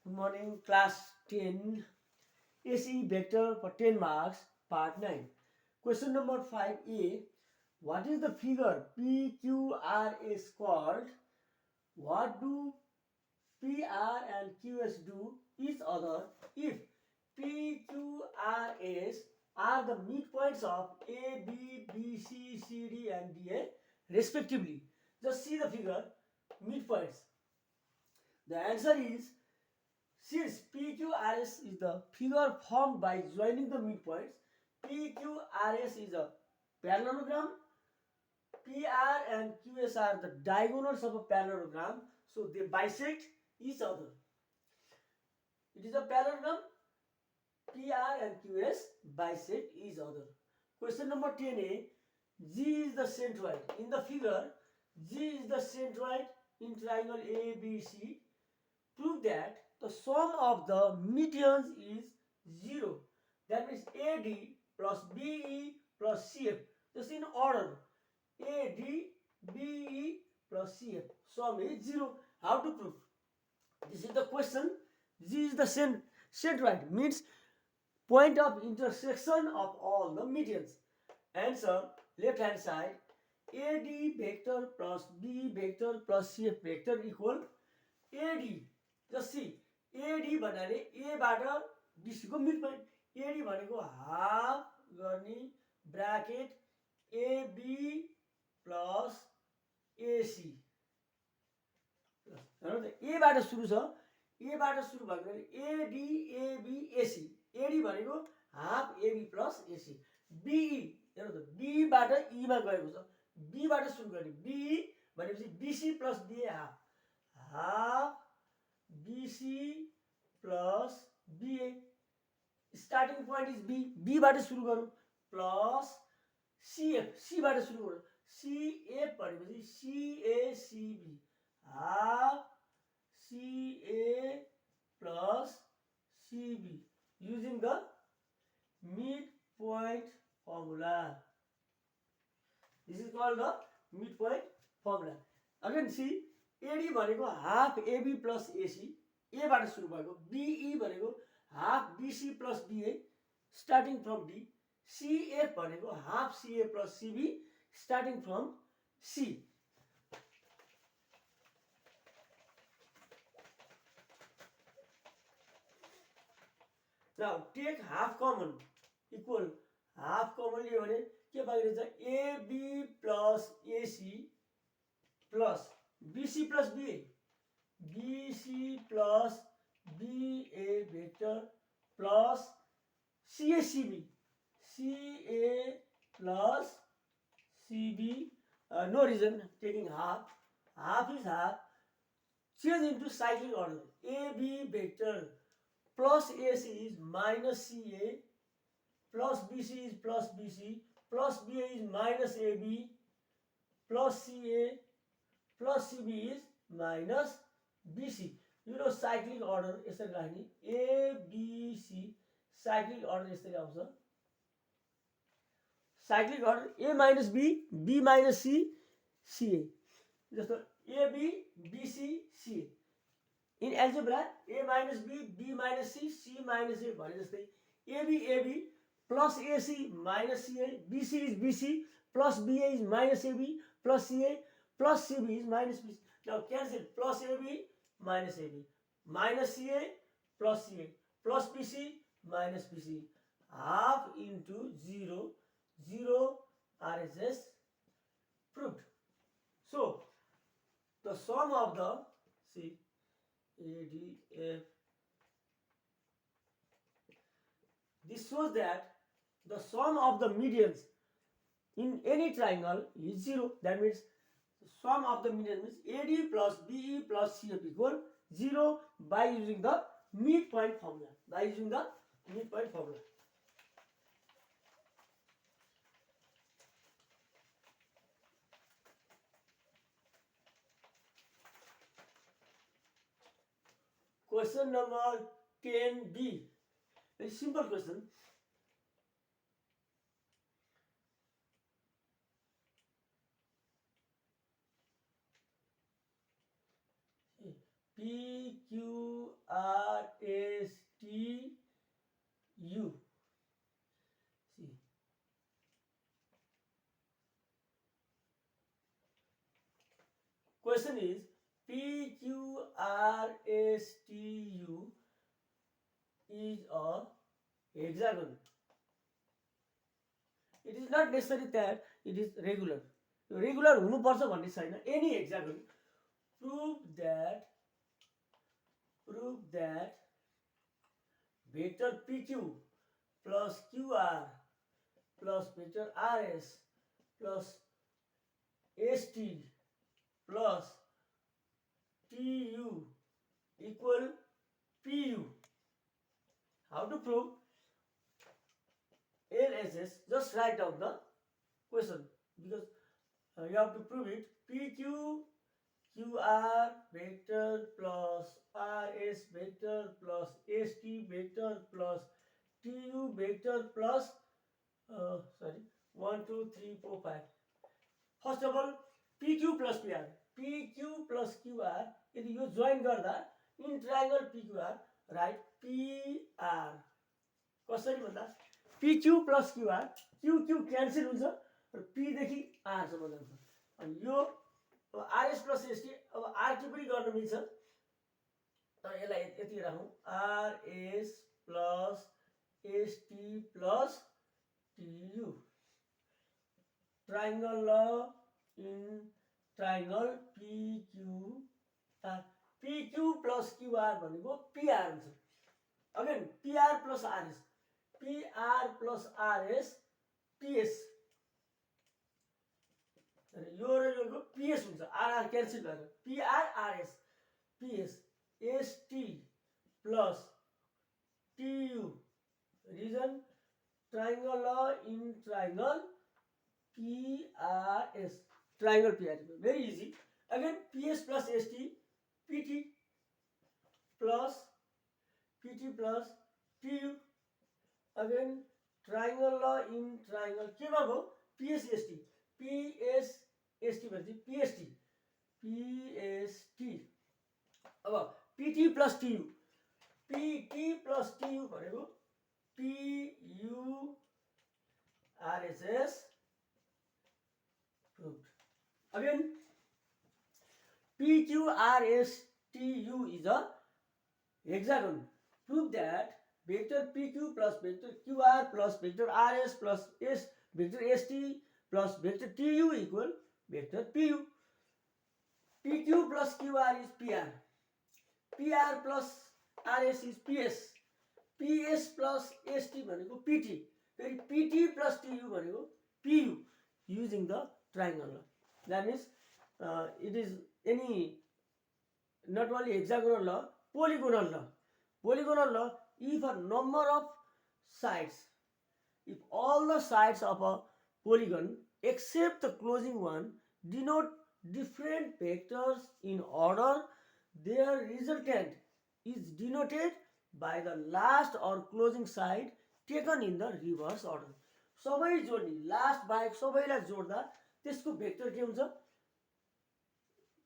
Good morning, class 10. SE vector for 10 marks, part 9. Question number 5a. What is the figure PQRS called? What do PR and QS do each other if PQRS are the midpoints of A, B, B, C, C, D and DA respectively? Just see the figure, midpoints. The answer is, since PQRS is the figure formed by joining the midpoints, PQRS is a parallelogram, PR and QS are the diagonals of a parallelogram, so they bisect each other. It is a parallelogram, PR and QS bisect each other. Question number 10a, G is the centroid. In the figure, G is the centroid in triangle ABC. Prove that the sum of the medians is 0. That means AD plus BE plus CF. Just in order. AD, BE plus CF. Sum is 0. How to prove? This is the question. G is the centroid. Means point of intersection of all the medians. Answer, left hand side. AD vector plus BE vector plus CF vector equal AD. Just see, AD भन्नाले A बाट BC को mid point, AD भनेको half गर्ने bracket AB plus AC. हेर्नु त A बाट सुरु छ, A बाट सुरु भएको AD AB AC. AD भनेको half AB plus AC. BE हेर्नु त B बाट E मा गएको छ, B बाट सुरु गर्ने, BE भनेपछि BC plus BA half, half BC plus BA. Starting point is B. B बाट सुरु गरौँ प्लस CF. C बाट सुरु गरौँ, CF भनेपछि CACB half CA plus CB using the midpoint formula. This is called the midpoint formula. Again see, AD भनेको half AB plus AC, A बाट सुरु भएको, BE भनेको half BC plus BA starting from D, CF भनेको half CA plus CB starting from C. Now take half common equal, half common लियो भने के बाँकी AB plus AC plus BC plus BA, BC plus BA vector plus CACB, CA plus CB. No reason taking half, half is half. Change into cyclic order. AB vector plus AC is minus CA, plus BC is plus BC, plus BA is minus AB, plus CA, plus CB is minus BC. You know cyclic order यसरी राख्ने, ABC cyclic order यसरी आउँछ. Cyclic order A minus B, B minus C, CA. जस्तो AB, BC, CA. In algebra A minus B, B minus C, C minus A भने जस्तै AB, AB plus AC minus CA, BC is BC plus BA is minus AB plus CA plus CB is minus BC. Now cancel plus AB minus AB minus CA plus CA plus BC minus BC, half into 0, 0 RHS proved. So the sum of the, see, ADF, this shows that the sum of the medians in any triangle is 0. That means the sum of the medians means AD plus BE plus CF equal 0 by using the midpoint formula. By using the midpoint formula. Question number 10b. Very simple question. PQRSTU. See, question is PQRSTU is a hexagon. It is not necessary that it is regular. Regular हुनुपर्छ भन्ने छैन. Any hexagon. Prove that vector PQ plus QR plus vector RS plus ST plus TU equal PU. How to prove? LSS, just write down the question because you have to prove it. PQ QR vector plus RS vector plus ST vector plus TU vector plus 1 2 3 4 5. First of all, PQ plus PR. PQ plus QR यदि यो join गर्दा in triangle PQR right PR कसरी भन्दा PQ plus QR QQ cancel हुन्छ र P देखि R सम्म जान्छ अनि यो अब RS plus ST अब RT पनि गर्न मिल्छ तर यसलाई यति राखौं RS plus ST plus TU triangle law in triangle PQR. PQ plus QR भनेको PR हुन्छ. Again PR plus RS. PR plus RS PS. यो र योको PS हुन्छ. RR क्यान्सल भएर PR RS PS ST plus TU. Reason triangle law in triangle PRS. Triangle PRS. Very easy. Again PS plus ST PT plus TU. Again triangle law in triangle के भयो PSST भनेपछि PST अब PT plus TU भनेको PU RSS proved. Again PQRSTU is a hexagon. Prove that vector PQ plus vector QR plus vector RS plus vector ST plus vector TU equal vector PU. PQ plus QR is PR. PR plus RS is PS. PS plus ST भनेको PT. Then PT plus TU भनेको PU using the triangle law. That means it is any not only hexagonal law, polygonal law. Polygonal law, if a number of sides, if all the sides of a polygon except the closing one denote different vectors in order, their resultant is denoted by the last or closing side taken in the reverse order. सबै जोड्ने last बाहेक सबैलाई जोड्दा त्यसको vector के हुन्छ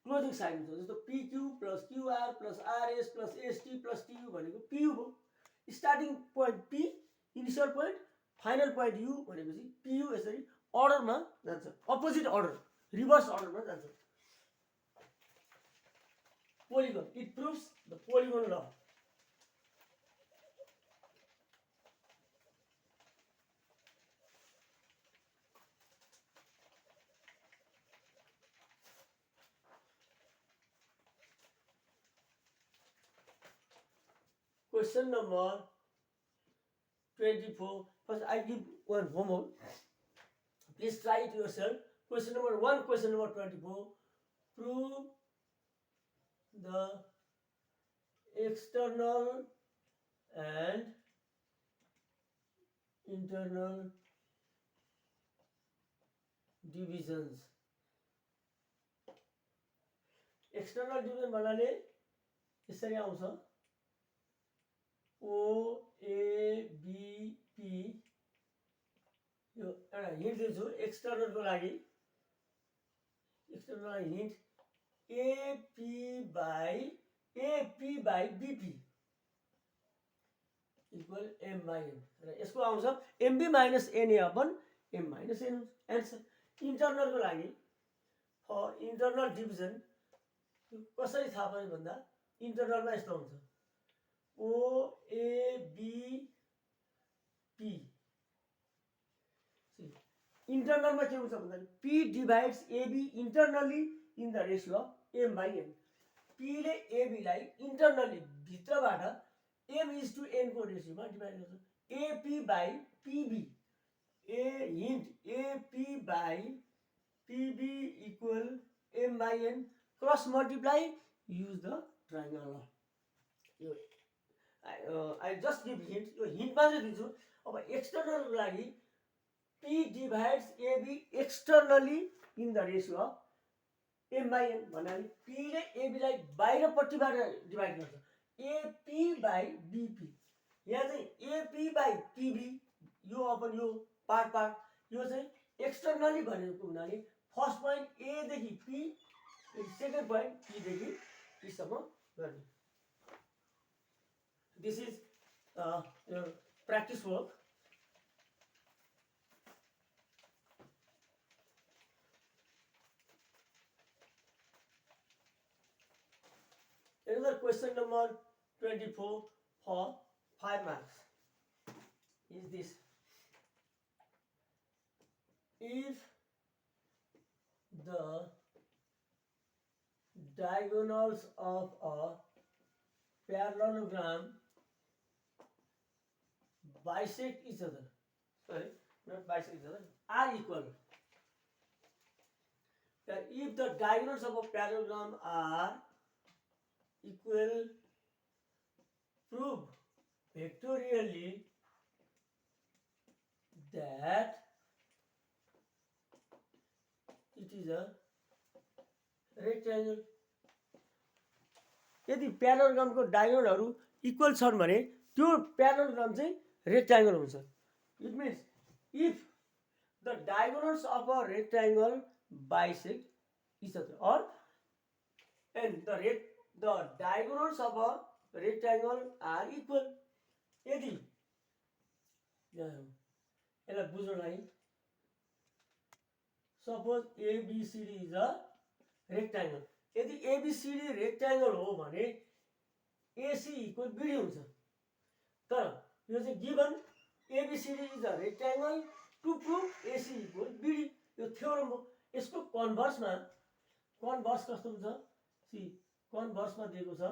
closing side हुन्छ जस्तो PQ plus QR plus RS plus ST plus TU भनेको PU हो starting point P initial point final point U भनेपछि PU यसरी अर्डरमा जान्छ अपोजिट अर्डर रिभर्स अर्डरमा जान्छ polygon it proves the polygon law. Question number 24. First, I give one homework. Please try it yourself. Question number 1, question number 24. Prove the external and internal divisions. External division भन्नाले यसरी आउँछ OABP यो एउटा hint दिन्छु एक्सटर्नलको लागि external hint AP by AP by BP equal M by N. र यसको आउँछ MB minus NA upon M minus N answer. इन्टरनलको लागि इन्टरनल डिभिजन कसरी थाहा पायो भन्दा इन्टरनलमा यस्तो हुन्छ OABP. इन्टरनलमा के हुन्छ भन्दा P divides AB internally in the ratio of M by N. P ले AB लाई इन्टरनली भित्रबाट M is to N को रेसियोमा डिभाइड गर्छ. AP by PB. A hint AP by PB equal M by N. Cross multiply, use the triangle. I just give hint. यो hint मात्रै दिन्छु. अब एक्सटर्नलको लागि P divides AB externally in the ratio of M by N भन्नाले P ले AB लाई बाहिरपट्टिबाट divide गर्छ. AP by BP. यहाँ चाहिँ AP by PB यो अपन यो पार्ट यो चाहिँ एक्सटर्नली भनेको हुनाले फर्स्ट पोइन्ट A देखि P, सेकेन्ड पोइन्ट P देखि P सम्म गर्ने. This is practice work. Another question number 24 for 5 marks is this. If the diagonals of a parallelogram bisect each other, sorry, not bisect each other, are equal. If the diagonals of a parallelogram are equal, prove vectorially that it is a rectangle. यदि प्यारालोग्रामको डायगोनलहरू equal छन् भने त्यो प्यारालोग्राम चाहिँ rectangle हुन्छ. It means if the diagonals of a rectangle bisect each other or and the diagonals of a rectangle are equal. यदि यसलाई बुझ्नलाई suppose ABCD is a rectangle. यदि ABCD रेक्ट्याङ्गल हो भने AC इक्वल BD हुन्छ. तर यो चाहिँ given ABCD is a rectangle to prove AC equal BD. यो थ्योरम हो. यसको कन्भर्स कस्तो हुन्छ? सी कन्भर्समा दिएको छ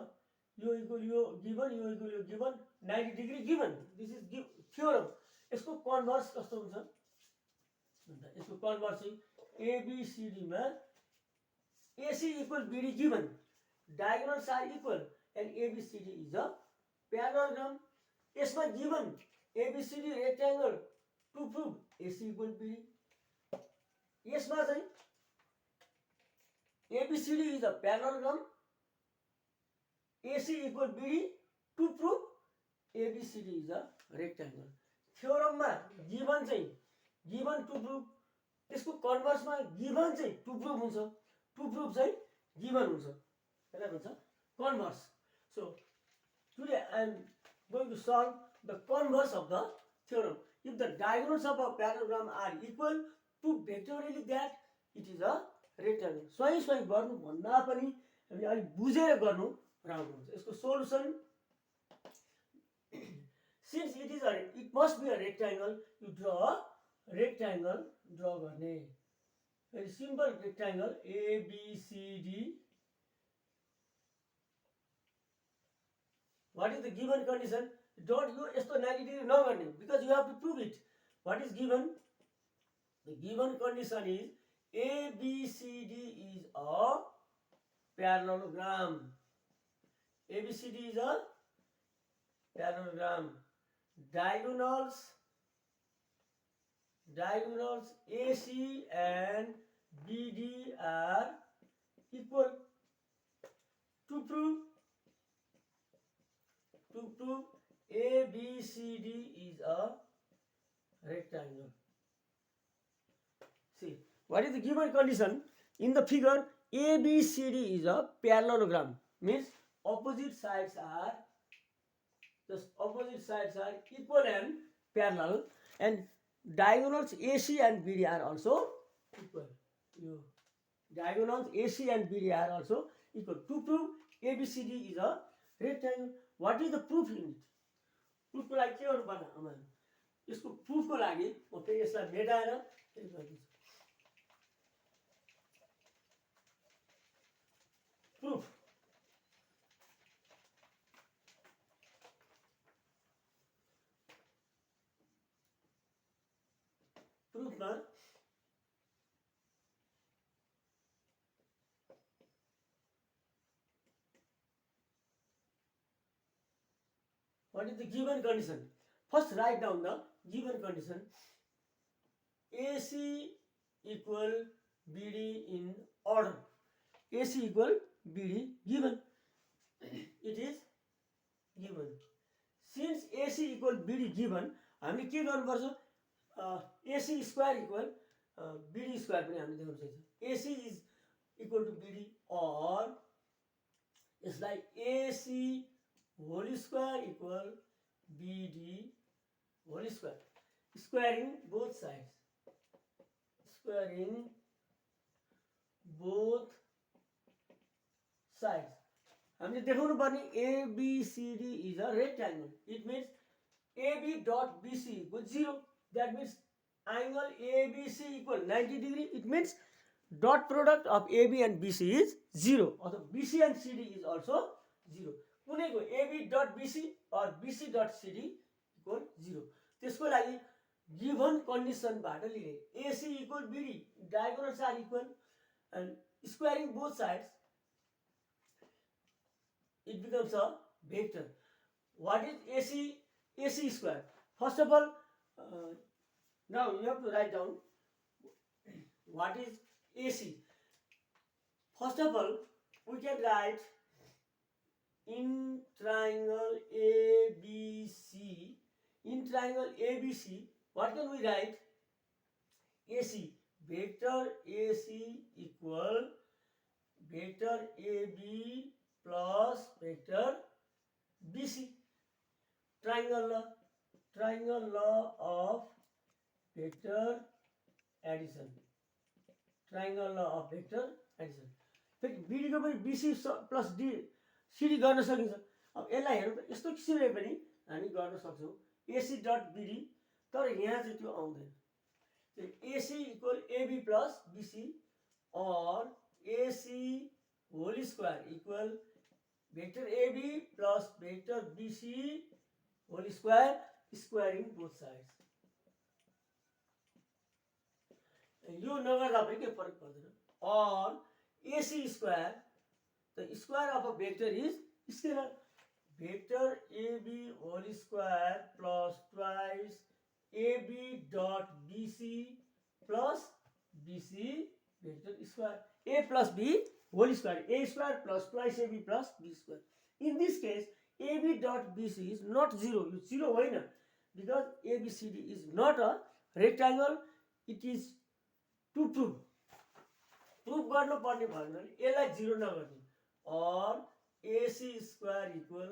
यो इक्वल यो गिभन यो इक्वल यो given 90 degree given. This is theorem. यसको कन्भर्स कस्तो हुन्छ भन्दा यसको कन्भर्स चाहिँ ABCD मा AC equal BD given, diagonals are equal and ABCD is a parallelogram. यसमा given ABCD rectangle to prove AC equal BD. यसमा चाहिँ ABCD is a parallelogram, AC equal BD to prove ABCD is a rectangle. थ्योरममा given चाहिँ given to prove, यसको कन्भर्समा given चाहिँ to prove हुन्छ. To prove चाहिँ given हुन्छ. त्यसलाई भन्छ converse. So today I am going to solve the converse of the theorem. If the diagonals of a parallelogram are equal, prove vectorially that it is a rectangle. स्वयं गर्नु भन्दा पनि हामीले अलि बुझेर गर्नु राम्रो हुन्छ. यसको solution, since it must be a rectangle, you draw a rectangle, draw गर्ने. Very simple rectangle ABCD. What is the given condition? Don't you यस्तो 90 degree नगर्ने because you have to prove it. What is given? The given condition is ABCD is a parallelogram. ABCD is a parallelogram. Diagonals AC and BD are equal. To prove ABCD is a rectangle. See, what is the given condition? In the figure, ABCD is a parallelogram. Means opposite sides are equal and parallel, and diagonals AC and BD are also equal. Diagonals AC and BD are also equal. To prove ABCD is a rectangle, what is the proof in it? Proof को लागि के गर्नु पर्छ हामीहरु? यसको proof को लागि म फेरि यसलाई मेटाएर फेरि गर्दिन्छु. Proof. Proof ma what is the given condition? First write down the given condition. AC equal BD in order. AC equal BD given. It is given. Since AC equal BD given, हामीले के गर्नुपर्छ? AC square equal BD square पनि हामीले देख्न सक्छौँ. AC is equal to BD, or it's like AC whole square equal BD whole square. Squaring both sides. Squaring both sides. हामीले देखाउनु पर्ने ABCD is a rectangle. It means AB dot BC equals 0. That means angle ABC equal 90 degree. It means dot product of AB and BC is 0. Also BC and CD is also 0. कुनैको AB dot BC or BC dot CD equal 0. त्यसको लागि given condition बाट लिने. AC equal BD, diagonals are equal and squaring both sides, it becomes a vector. What is AC square? First of all, now you have to write down what is AC. First of all, we can write in triangle ABC. In triangle ABC, what can we write? AC. Vector AC equal vector AB plus vector BC. Triangle law of vector addition. Triangle law of vector addition. फेरि BD को पनि BC plus CD गर्न सकिन्छ. अब यसलाई हेर्नु त यस्तो किसिमले पनि हामी गर्न सक्छौं. AC dot BD, तर यहाँ चाहिँ त्यो आउँदैन. AC equal AB plus BC, or AC whole square equal vector AB plus vector BC whole square, squaring both sides. यो नगर्दा पनि के फरक पर्दैन. Or AC square, the square of a vector is scalar. Vector AB whole square plus twice AB dot BC plus BC vector square. A plus B whole square. A square plus twice AB plus B square. In this case, AB dot BC is not 0. It's 0 होइन, because ABCD is not a rectangle. It is to prove. Proof गर्नु पर्ने भन्नाले यसलाई 0 नगर्ने. Or AC square equal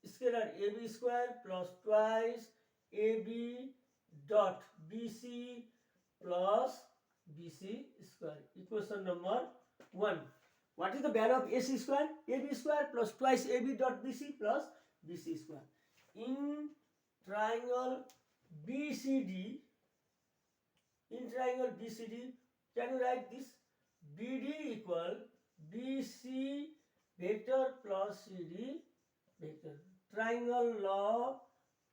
scalar AB square plus twice AB dot BC plus BC square. Equation number 1. What is the value of AC square? AB square plus twice AB dot BC plus BC square. In triangle BCD, can you write this? BD equal BC vector plus CD vector. Triangle law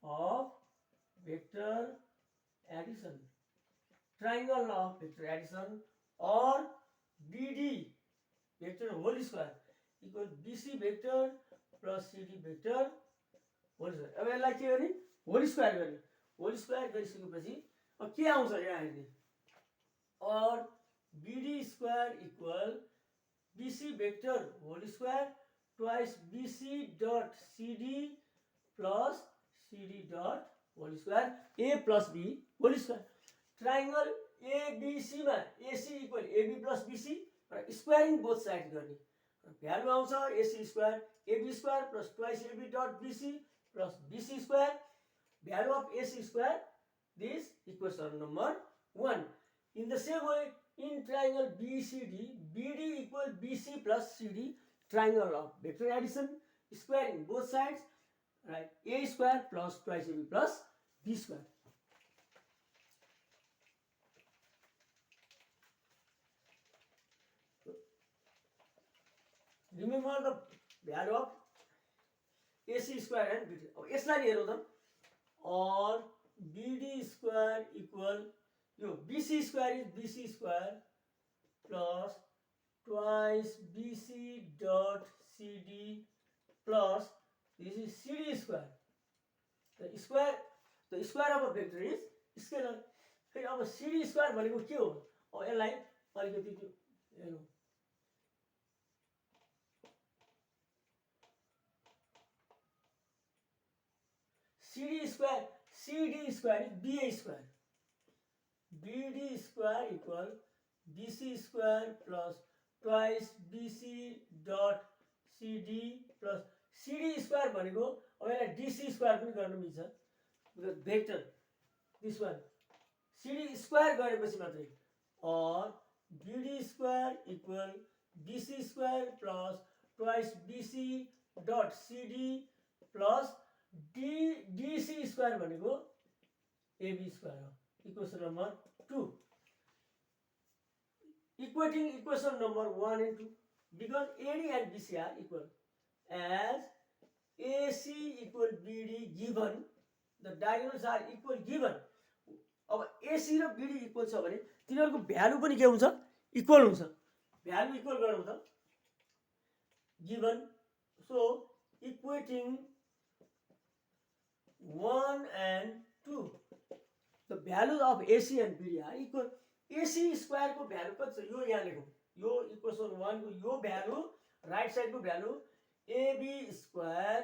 of vector addition. Triangle law of vector addition, or BD vector whole square equal BC vector plus CD vector whole square. अब यसलाई के गर्ने? Whole square गर्ने. Whole square गरिसकेपछि अब के आउँछ यहाँ हेर्ने? और BD square equal BC vector whole square twice BC dot CD plus CD dot whole square A plus B whole square. Triangle ABC मा AC equal AB plus BC, squaring both sides गर्ने. Value आउँछ AC square AB square plus twice AB dot BC plus BC square value of AC square this equation number 1. In the same way in triangle BCD BD equal BC plus CD triangle of vector addition squaring both sides right A square plus twice AB plus B square. Remember the value of AC square and BD. अब यसलाई हेरौँ त और BD square equal यो BC square is BC square plus twice BC dot CD plus this is CD square. The square of a vector is scalar. फेरि अब CD square भनेको के हो? अब यसलाई अलिकति त्यो हेरौँ. CD square is BA square. BD square equal BC square plus twice BC dot CD plus CD square भनेको अब यसलाई DC square पनि गर्न मिल्छ because vector this one CD square गरेपछि मात्रै or BD square equal BC square plus twice BC dot CD plus DC square भनेको AB square हो. Equation number 2. Equating equation number 1 and 2 because AD and BC are equal as AC equal BD given the diagonals are equal given. अब AC र BD equal छ भने तिनीहरुको value पनि के हुन्छ equal हुन्छ. भ्यालु इक्वल गरौँ त given so equating 1 and 2 the value of AC and BD are equal. AC square को भ्यालु कति छ यो यहाँ लेखौँ. यो इक्वेसन 1 को यो भ्यालु राइट साइड को value AB square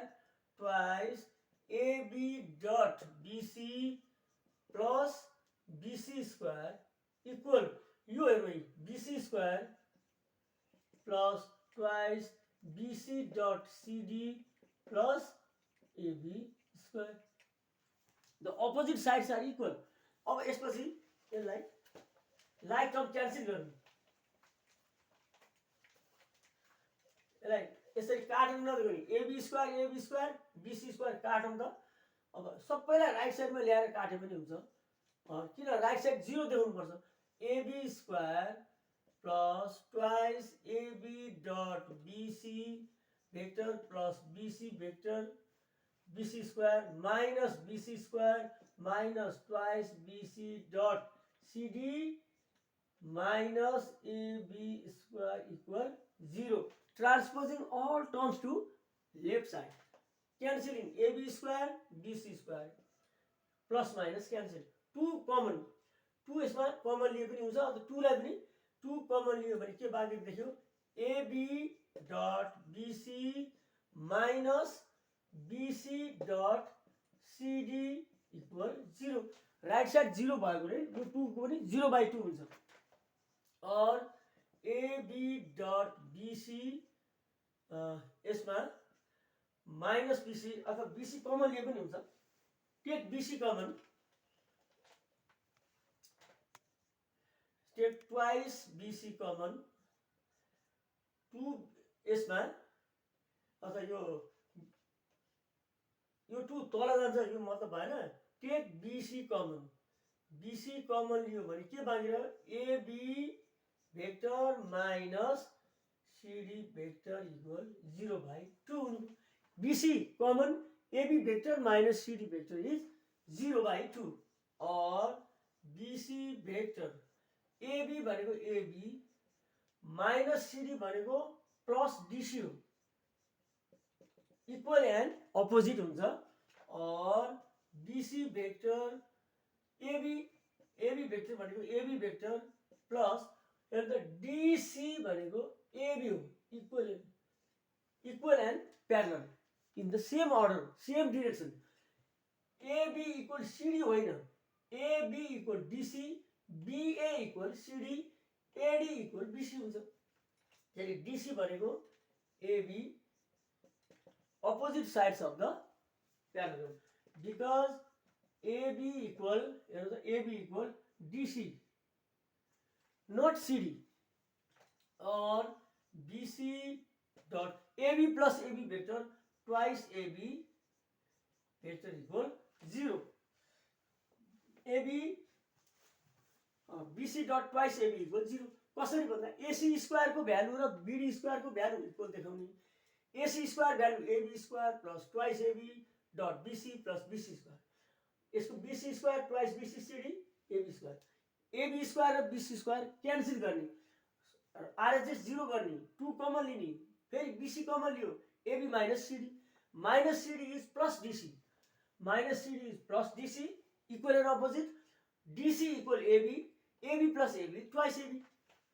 twice AB dot BC plus BC square equal यो हेर्नु BC square plus twice BC dot CD plus AB square. The opposite sides are equal. अब यसपछि यसलाई लाइक टर्म क्यान्सल गर्नु. यसलाई यसरी काट्नु नदिनु. AB square BC square काटौँ त. अब सबैलाई राइट साइडमा ल्याएर काटे पनि हुन्छ. किन राइट साइड 0 देखाउनु पर्छ. AB square plus twice AB dot BC vector plus BC vector BC square minus BC square minus twice BC dot CD minus AB square equal 0. Transposing all terms to left side. Cancelling AB square BC square plus minus cancel. 2 common. 2 यसमा common लिए पनि हुन्छ. अन्त 2 लाई पनि 2 common लियो भने के बाँकी देख्यो AB dot BC minus BC dot CD equal 0. Right side 0 भएको रे यो 2 को पनि 0/2 हुन्छ. और AB dot BC यसमा माइनस BC अथवा BC कमन लिए पनि हुन्छ. Take BC common. Take twice BC common. 2 यसमा अथवा यो 2 तल जान्छ यो मतलब भएन. Take BC common. BC common लियो भने के बाँकी रह्यो AB vector minus CD vector equal 0/2 हुनु. BC common AB vector minus CD vector is 0/2 और BC भेक्टर AB भनेको AB माइनस CD भनेको प्लस DC हो. इक्वल एन्ड अपोजिट हुन्छ. और BC भेक्टर AB भेक्टर भनेको AB भेक्टर प्लस एउटा DC भनेको AB हो. Equal and parallel in the same order same direction. AB equal CD होइन. AB equal DC BA equal CD AD equal BC हुन्छ. त्यसले DC भनेको AB opposite sides of the parallelogram, because AB equal DC, not CD, or BC dot AB plus AB vector twice AB vector equal 0. AB BC dot twice AB equal 0. कसरी भन्दा AC square को value र BD square को value equal देखाउने. AC square value AB square plus twice AB dot BC plus BC square. यसको BC square twice BC CD AB square. AB square र BC square cancel गर्ने, RHS 0 गर्ने, 2 common लिने, फेरि BC common लियो, AB minus CD. Minus CD is plus DC, minus CD is plus DC, equal and opposite. DC equal AB, AB plus AB twice AB.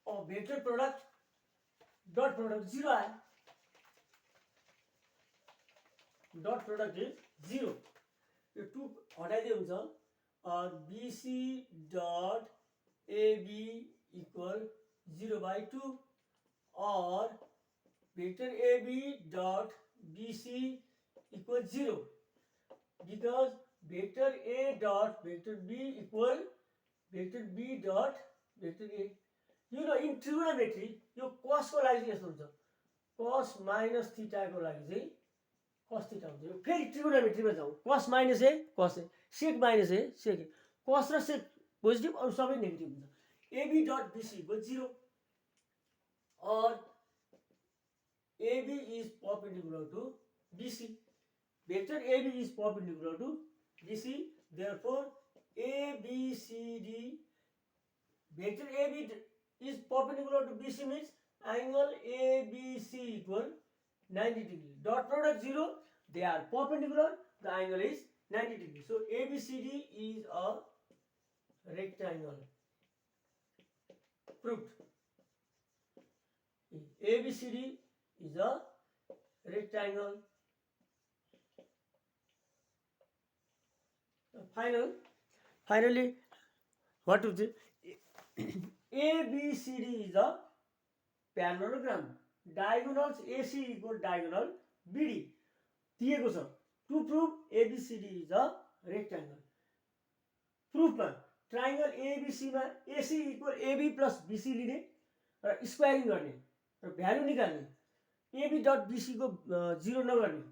और vector product dot product 0 आयो. Dot product is 0. यो 2 हटाइदिए हुन्छ. BC dot AB equal 0/2 और vector AB dot BC equal 0, because vector A dot vector B equal vector B dot vector A. You know, in trigonometry यो cos को लागि यस्तो हुन्छ, cos minus theta को लागि चाहिँ cos थीटा हुन्छ. फेरि ट्रिगोनोमेट्रीमा जाउँ, cos minus A cos A, sec minus A sec A. cos र sec पोजिटिभ अरु सबै नेगेटिभ हुन्छ. AB डट BC इक्वल 0 और AB is perpendicular to BC. Vector AB is perpendicular to BC. Therefore, ABCD vector AB is perpendicular to BC means angle ABC equal 90 degree. Dot product 0. They are perpendicular. The angle is 90 degree. So ABCD is a rectangle. Proved. ABCD is a rectangle. Finally, what is it? ABCD is a parallelogram. Diagonals AC equal diagonal BD. दिएको छ. To prove ABCD is a rectangle. Proof मा triangle ABC मा AC equal AB plus BC लिने र squaring गर्ने र value निकाल्ने. AB dot BC को 0 नगर्ने.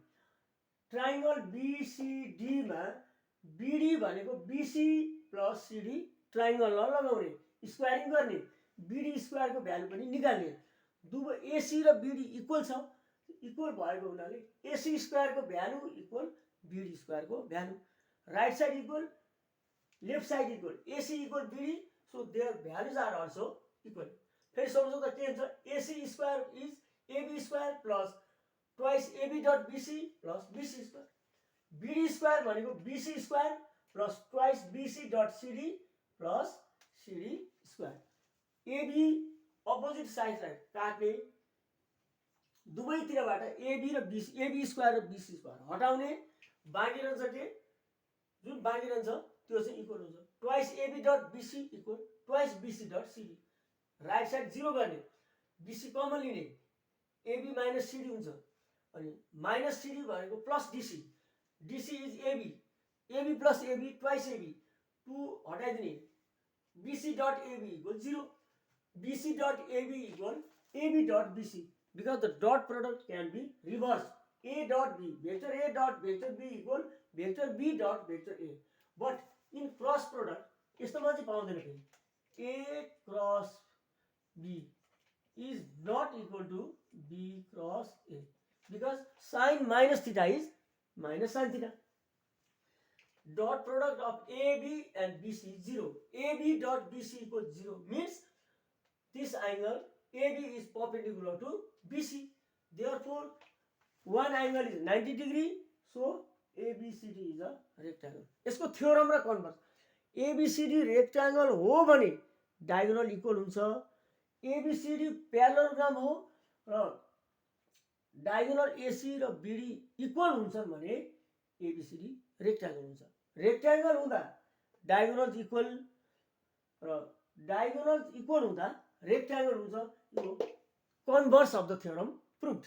ट्रायंगल BCD मा BD भनेको BC प्लस CD ट्रायंगल लगाउने, स्क्वायरिङ गर्ने, BD स्क्वायर को भ्यालु पनि निकाल्ने. दुवै AC र BD इक्वल छ, इक्वल भएको हुनाले AC स्क्वायर को भ्यालु इक्वल BD स्क्वायर को value. Right side equal, left side equal, AC equal BD, so their values are also equal. फेरि सम्झौता के हुन्छ? AC square is AB square plus twice AB dot BC plus BC square. BD square भनेको BC square plus twice BC dot CD plus CD square. AB opposite साइडलाई काट्ने, दुवैतिरबाट AB र BC, AB square र BC square हटाउने, बाँकी रहन्छ के? जुन बाँकी रहन्छ त्यो चाहिँ इक्वल हुन्छ. Twice AB dot BC equal twice BC dot CD. Right side 0 गर्ने, BC कमन लिने, AB माइनस CD हुन्छ. अनि माइनस CD भनेको plus DC, DC is AB, AB plus AB twice AB, 2 हटाइदिने, BC dot AB equal 0, BC dot AB equal AB dot BC, because the dot product can be reversed. A dot B, vector A dot vector B equal vector B dot vector A. But in cross product, यस्तोमा चाहिँ पाउँदैन फेरि. A cross B is not equal to B cross A, because sin minus theta is minus sin theta. Dot product of AB and BC is 0. AB dot BC equals 0 means this angle AB is perpendicular to BC. Therefore, one angle is 90 degree. So ABCD is a rectangle. यसको theorem र converse. ABCD rectangle हो भने diagonal equal हुन्छ. ABCD प्यारेललोग्राम हो र diagonal AC र BD equal हुन्छन् भने ABCD रेक्टांगल हुन्छ. रेक्टांगल हुँदा डायगोनल इक्वल र डायगोनल इक्वल हुँदा रेक्टांगल हुन्छ. यो कन्भर्स अफ द थ्योरम प्रुभड.